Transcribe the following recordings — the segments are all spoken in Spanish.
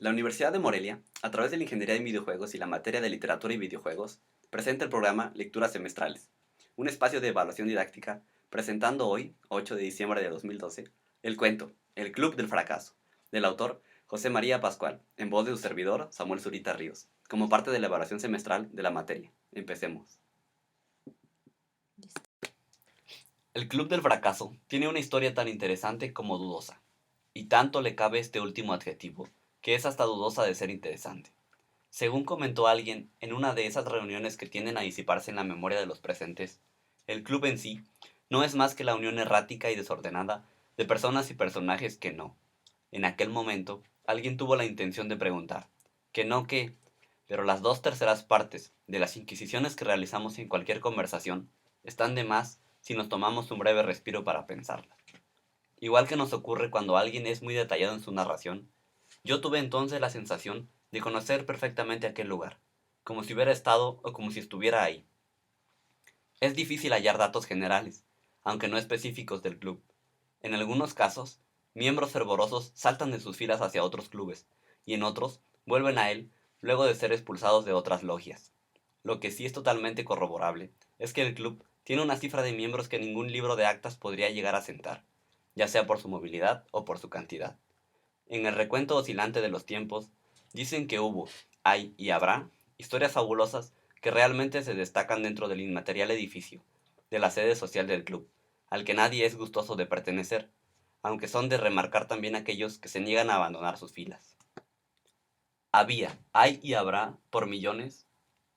La Universidad de Morelia, a través de la Ingeniería en Videojuegos y la materia de Literatura y Videojuegos, presenta el programa Lecturas Semestrales, un espacio de evaluación didáctica, presentando hoy, 8 de diciembre de 2012, el cuento El Club del Fracaso, del autor José María Pascual, en voz de su servidor Samuel Zurita Ríos, como parte de la evaluación semestral de la materia. Empecemos. El Club del Fracaso tiene una historia tan interesante como dudosa, y tanto le cabe este último adjetivo, que es hasta dudosa de ser interesante. Según comentó alguien en una de esas reuniones que tienden a disiparse en la memoria de los presentes, el club en sí no es más que la unión errática y desordenada de personas y personajes que no. En aquel momento, alguien tuvo la intención de preguntar, ¿que no qué? Pero las 2/3 partes de las inquisiciones que realizamos en cualquier conversación están de más si nos tomamos un breve respiro para pensarlas. Igual que nos ocurre cuando alguien es muy detallado en su narración, yo tuve entonces la sensación de conocer perfectamente aquel lugar, como si hubiera estado o como si estuviera ahí. Es difícil hallar datos generales, aunque no específicos del club. En algunos casos, miembros fervorosos saltan de sus filas hacia otros clubes, y en otros vuelven a él luego de ser expulsados de otras logias. Lo que sí es totalmente corroborable es que el club tiene una cifra de miembros que ningún libro de actas podría llegar a sentar, ya sea por su movilidad o por su cantidad. En el recuento oscilante de los tiempos, dicen que hubo, hay y habrá historias fabulosas que realmente se destacan dentro del inmaterial edificio, de la sede social del club, al que nadie es gustoso de pertenecer, aunque son de remarcar también aquellos que se niegan a abandonar sus filas. Había, hay y habrá, por millones,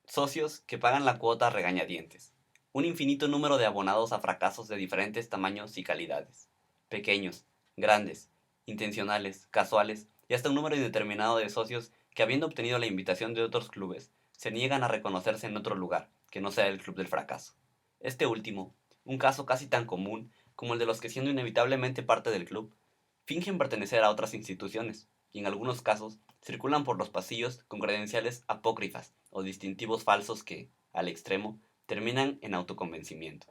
socios que pagan la cuota a regañadientes, un infinito número de abonados a fracasos de diferentes tamaños y calidades, pequeños, grandes, intencionales, casuales y hasta un número indeterminado de socios que, habiendo obtenido la invitación de otros clubes, se niegan a reconocerse en otro lugar que no sea el club del fracaso. Este último, un caso casi tan común como el de los que, siendo inevitablemente parte del club, fingen pertenecer a otras instituciones y en algunos casos circulan por los pasillos con credenciales apócrifas o distintivos falsos que, al extremo, terminan en autoconvencimiento.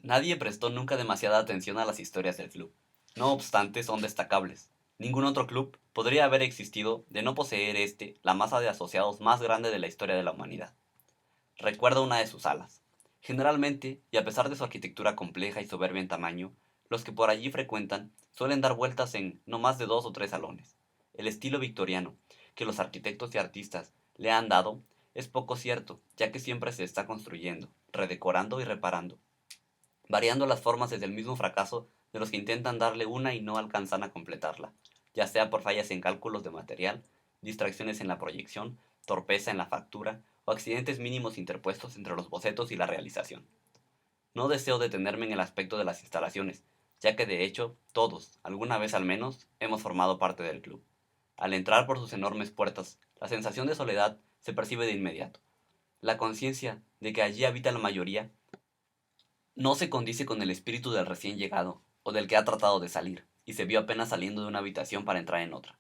Nadie prestó nunca demasiada atención a las historias del club. No obstante, son destacables. Ningún otro club podría haber existido de no poseer la masa de asociados más grande de la historia de la humanidad. Recuerdo una de sus salas. Generalmente, y a pesar de su arquitectura compleja y soberbia en tamaño, los que por allí frecuentan suelen dar vueltas en no más de 2 o 3 salones. El estilo victoriano, que los arquitectos y artistas le han dado, es poco cierto, ya que siempre se está construyendo, redecorando y reparando, variando las formas desde el mismo fracaso de los que intentan darle una y no alcanzan a completarla, ya sea por fallas en cálculos de material, distracciones en la proyección, torpeza en la factura o accidentes mínimos interpuestos entre los bocetos y la realización. No deseo detenerme en el aspecto de las instalaciones, ya que de hecho todos, alguna vez al menos, hemos formado parte del club. Al entrar por sus enormes puertas, la sensación de soledad se percibe de inmediato. La conciencia de que allí habita la mayoría no se condice con el espíritu del recién llegado, o del que ha tratado de salir, y se vio apenas saliendo de una habitación para entrar en otra.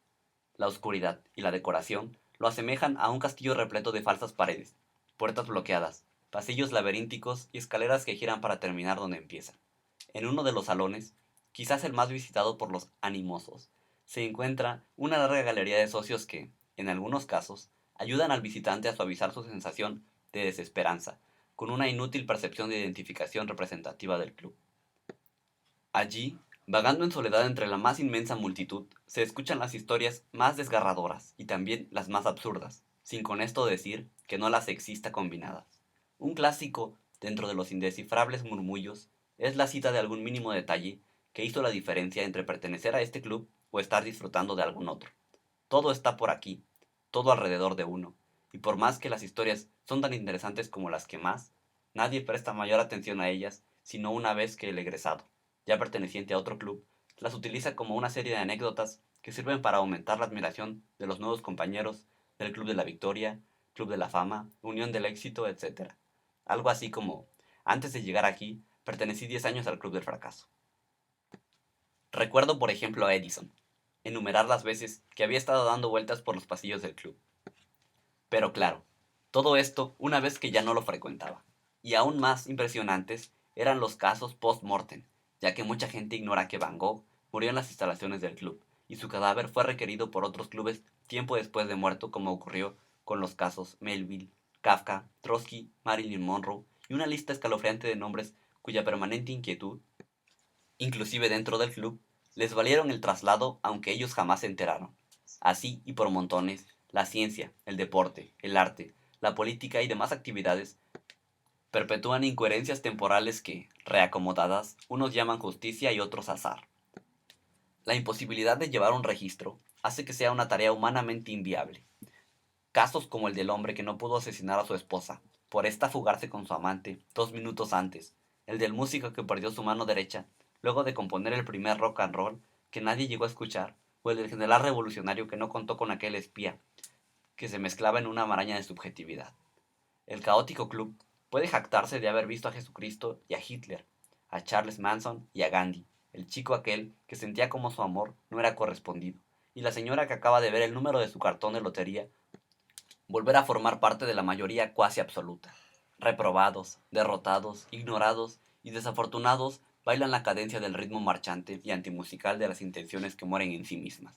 La oscuridad y la decoración lo asemejan a un castillo repleto de falsas paredes, puertas bloqueadas, pasillos laberínticos y escaleras que giran para terminar donde empiezan. En uno de los salones, quizás el más visitado por los animosos, se encuentra una larga galería de socios que, en algunos casos, ayudan al visitante a suavizar su sensación de desesperanza, con una inútil percepción de identificación representativa del club. Allí, vagando en soledad entre la más inmensa multitud, se escuchan las historias más desgarradoras y también las más absurdas, sin con esto decir que no las exista combinadas. Un clásico, dentro de los indescifrables murmullos, es la cita de algún mínimo detalle que hizo la diferencia entre pertenecer a este club o estar disfrutando de algún otro. Todo está por aquí, todo alrededor de uno, y por más que las historias son tan interesantes como las que más, nadie presta mayor atención a ellas sino una vez que el egresado, ya perteneciente a otro club, las utiliza como una serie de anécdotas que sirven para aumentar la admiración de los nuevos compañeros del Club de la Victoria, Club de la Fama, Unión del Éxito, etc. Algo así como, antes de llegar aquí, pertenecí 10 años al Club del Fracaso. Recuerdo, por ejemplo, a Edison, enumerar las veces que había estado dando vueltas por los pasillos del club. Pero claro, todo esto una vez que ya no lo frecuentaba. Y aún más impresionantes eran los casos post-mortem, ya que mucha gente ignora que Van Gogh murió en las instalaciones del club, y su cadáver fue requerido por otros clubes tiempo después de muerto, como ocurrió con los casos Melville, Kafka, Trotsky, Marilyn Monroe y una lista escalofriante de nombres cuya permanente inquietud, inclusive dentro del club, les valieron el traslado aunque ellos jamás se enteraron. Así y por montones, la ciencia, el deporte, el arte, la política y demás actividades perpetúan incoherencias temporales que, reacomodadas, unos llaman justicia y otros azar. La imposibilidad de llevar un registro hace que sea una tarea humanamente inviable. Casos como el del hombre que no pudo asesinar a su esposa, por esta fugarse con su amante 2 minutos antes, el del músico que perdió su mano derecha, luego de componer el primer rock and roll que nadie llegó a escuchar, o el del general revolucionario que no contó con aquel espía, que se mezclaba en una maraña de subjetividad. El caótico club puede jactarse de haber visto a Jesucristo y a Hitler, a Charles Manson y a Gandhi, el chico aquel que sentía como su amor no era correspondido, y la señora que acaba de ver el número de su cartón de lotería volver a formar parte de la mayoría cuasi absoluta. Reprobados, derrotados, ignorados y desafortunados bailan la cadencia del ritmo marchante y antimusical de las intenciones que mueren en sí mismas.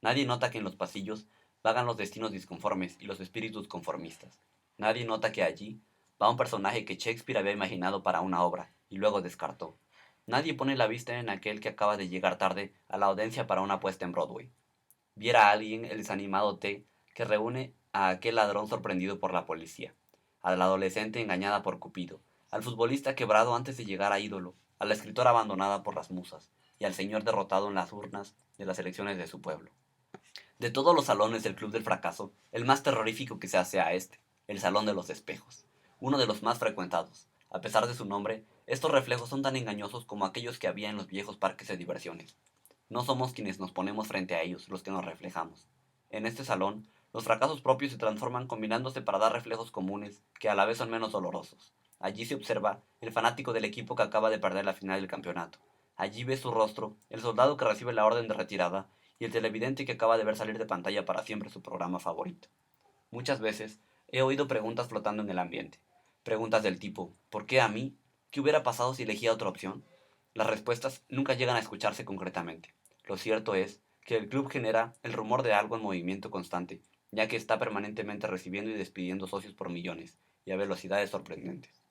Nadie nota que en los pasillos vagan los destinos disconformes y los espíritus conformistas. Nadie nota que allí va un personaje que Shakespeare había imaginado para una obra y luego descartó. Nadie pone la vista en aquel que acaba de llegar tarde a la audiencia para una puesta en Broadway. Viera a alguien el desanimado T que reúne a aquel ladrón sorprendido por la policía, a la adolescente engañada por Cupido, al futbolista quebrado antes de llegar a ídolo, a la escritora abandonada por las musas y al señor derrotado en las urnas de las elecciones de su pueblo. De todos los salones del Club del Fracaso, el más terrorífico quizás sea este, el Salón de los Espejos, uno de los más frecuentados. A pesar de su nombre, estos reflejos son tan engañosos como aquellos que había en los viejos parques de diversiones. No somos quienes nos ponemos frente a ellos los que nos reflejamos. En este salón, los fracasos propios se transforman combinándose para dar reflejos comunes que a la vez son menos dolorosos. Allí se observa el fanático del equipo que acaba de perder la final del campeonato. Allí ve su rostro, el soldado que recibe la orden de retirada y el televidente que acaba de ver salir de pantalla para siempre su programa favorito. Muchas veces he oído preguntas flotando en el ambiente. Preguntas del tipo, ¿por qué a mí? ¿Qué hubiera pasado si elegía otra opción? Las respuestas nunca llegan a escucharse concretamente. Lo cierto es que el club genera el rumor de algo en movimiento constante, ya que está permanentemente recibiendo y despidiendo socios por millones y a velocidades sorprendentes.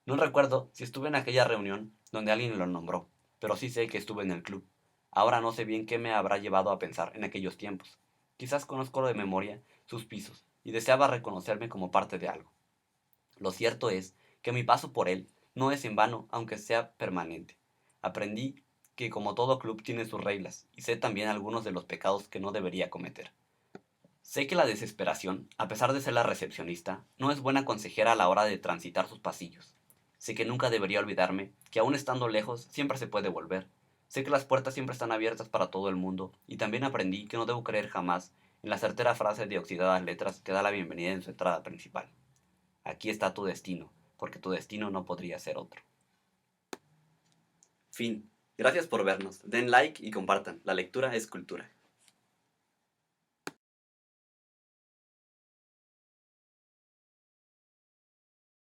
No recuerdo si estuve en aquella reunión donde alguien lo nombró, pero sí sé que estuve en el club. Ahora no sé bien qué me habrá llevado a pensar en aquellos tiempos. Quizás conozco de memoria sus pisos y deseaba reconocerme como parte de algo. Lo cierto es que mi paso por él no es en vano, aunque sea permanente. Aprendí que como todo club tiene sus reglas y sé también algunos de los pecados que no debería cometer. Sé que la desesperación, a pesar de ser la recepcionista, no es buena consejera a la hora de transitar sus pasillos. Sé que nunca debería olvidarme que aun estando lejos siempre se puede volver. Sé que las puertas siempre están abiertas para todo el mundo y también aprendí que no debo creer jamás en la certera frase de oxidadas letras que da la bienvenida en su entrada principal. Aquí está tu destino, porque tu destino no podría ser otro. Fin. Gracias por vernos. Den like y compartan. La lectura es cultura.